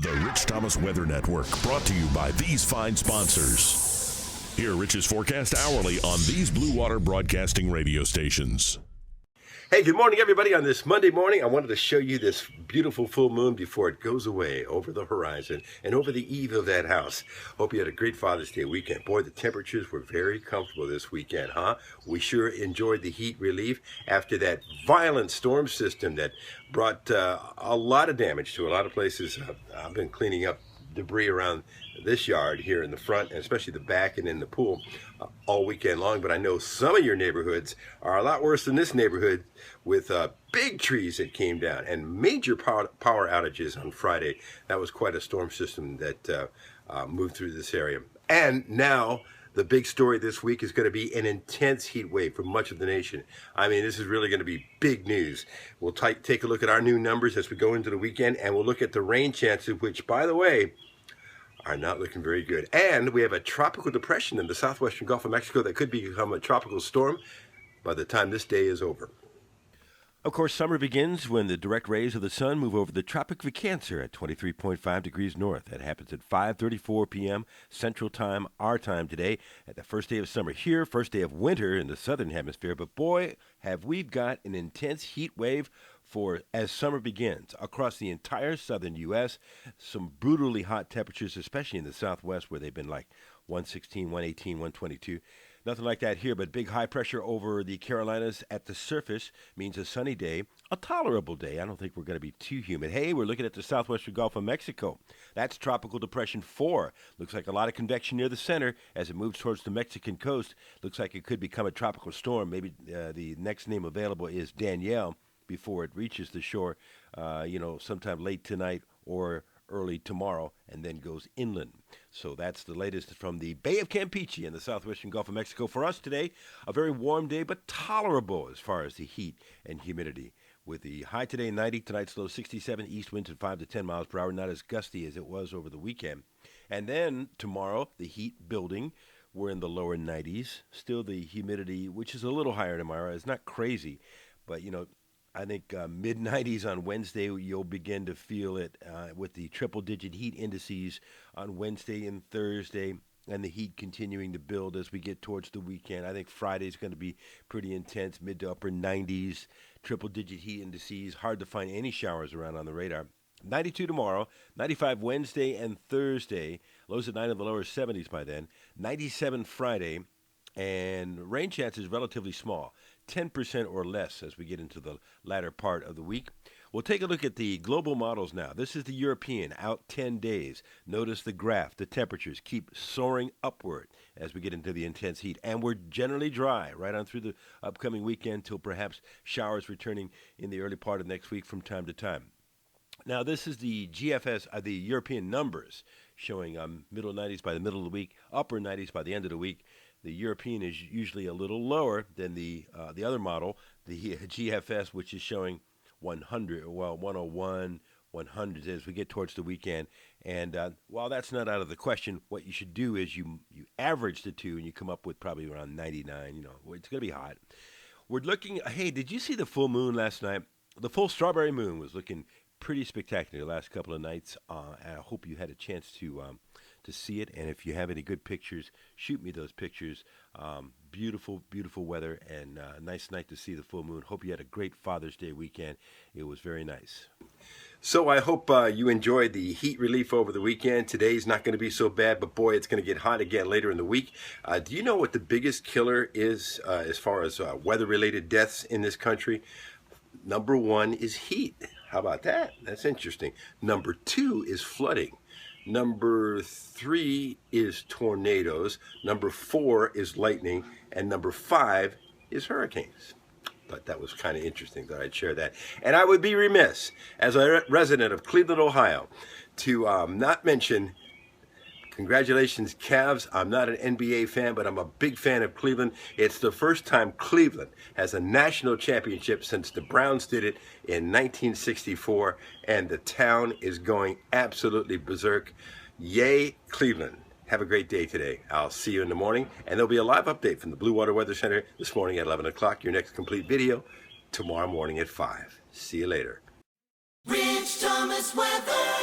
The Rich Thomas Weather Network, brought to you by these fine sponsors. Hear Rich's forecast hourly on these Blue Water Broadcasting radio stations. Hey, good morning, everybody. On this Monday morning, I wanted to show you this beautiful full moon before it goes away over the horizon and over the eve of that house. Hope you had a great Father's Day weekend. Boy, the temperatures were very comfortable this weekend, huh? We sure enjoyed the heat relief after that violent storm system that brought a lot of damage to a lot of places. I've been cleaning up debris around this yard here in the front, and especially the back and in the pool all weekend long. But I know some of your neighborhoods are a lot worse than this neighborhood, with big trees that came down and major power outages on Friday. That was quite a storm system that moved through this area. And now the big story this week is going to be an intense heat wave for much of the nation. I mean, this is really going to be big news. We'll take a look at our new numbers as we go into the weekend, and we'll look at the rain chances, which, by the way, are not looking very good. And we have a tropical depression in the southwestern Gulf of Mexico that could become a tropical storm by the time this day is over. Of course, summer begins when the direct rays of the sun move over the Tropic of Cancer at 23.5 degrees north. That happens at 5:34 p.m. Central Time, our time today, at the first day of summer here, first day of winter in the southern hemisphere. But boy, have we got an intense heat wave for as summer begins across the entire southern U.S. Some brutally hot temperatures, especially in the southwest, where they've been like 116, 118, 122. Nothing like that here, but big high pressure over the Carolinas at the surface means a sunny day, a tolerable day. I don't think we're going to be too humid. Hey, we're looking at the southwestern Gulf of Mexico. That's Tropical Depression 4. Looks like a lot of convection near the center as it moves towards the Mexican coast. Looks like it could become a tropical storm. Maybe the next name available is Danielle before it reaches the shore, sometime late tonight or early tomorrow, and then goes inland. So that's the latest from the Bay of Campeche in the southwestern Gulf of Mexico. For us today, a very warm day, but tolerable as far as the heat and humidity. With the high today 90, tonight's low 67, east winds at 5 to 10 miles per hour, not as gusty as it was over the weekend. And then tomorrow, the heat building. We're in the lower 90s. Still the humidity, which is a little higher tomorrow, is not crazy, but I think mid-90s on Wednesday, you'll begin to feel it with the triple-digit heat indices on Wednesday and Thursday, and the heat continuing to build as we get towards the weekend. I think Friday's going to be pretty intense, mid to upper 90s, triple-digit heat indices. Hard to find any showers around on the radar. 92 tomorrow, 95 Wednesday and Thursday, lows at 9 in the lower 70s by then, 97 Friday, and rain chances relatively small, 10% or less as we get into the latter part of the week. We'll take a look at the global models now. This is the European, out 10 days. Notice the graph. The temperatures keep soaring upward as we get into the intense heat. And we're generally dry right on through the upcoming weekend till perhaps showers returning in the early part of next week from time to time. Now, this is the GFS, the European numbers, showing middle 90s by the middle of the week, upper 90s by the end of the week. The European is usually a little lower than the other model, the GFS, which is showing 101, 100 as we get towards the weekend. And while that's not out of the question, what you should do is you average the two, and you come up with probably around 99. It's going to be hot. We're looking. Hey, did you see the full moon last night? The full strawberry moon was looking pretty spectacular the last couple of nights. I hope you had a chance to see it, and if you have any good pictures, shoot me those pictures. Beautiful, beautiful weather, and a nice night to see the full moon. Hope you had a great Father's Day weekend. It was very nice. So I hope you enjoyed the heat relief over the weekend. Today's not going to be so bad, but boy, it's going to get hot again later in the week. Do you know what the biggest killer is as far as weather-related deaths in this country? Number 1 is heat. How about that? That's interesting. Number 2 is flooding. Number 3 is tornadoes. Number 4 is lightning. And number 5 is hurricanes. But that was kind of interesting that I'd share that. And I would be remiss, as a resident of Cleveland, Ohio, to not mention, congratulations, Cavs. I'm not an NBA fan, but I'm a big fan of Cleveland. It's the first time Cleveland has a national championship since the Browns did it in 1964, and the town is going absolutely berserk. Yay, Cleveland. Have a great day today. I'll see you in the morning, and there'll be a live update from the Blue Water Weather Center this morning at 11 o'clock. Your next complete video tomorrow morning at 5. See you later. Rich Thomas Weather.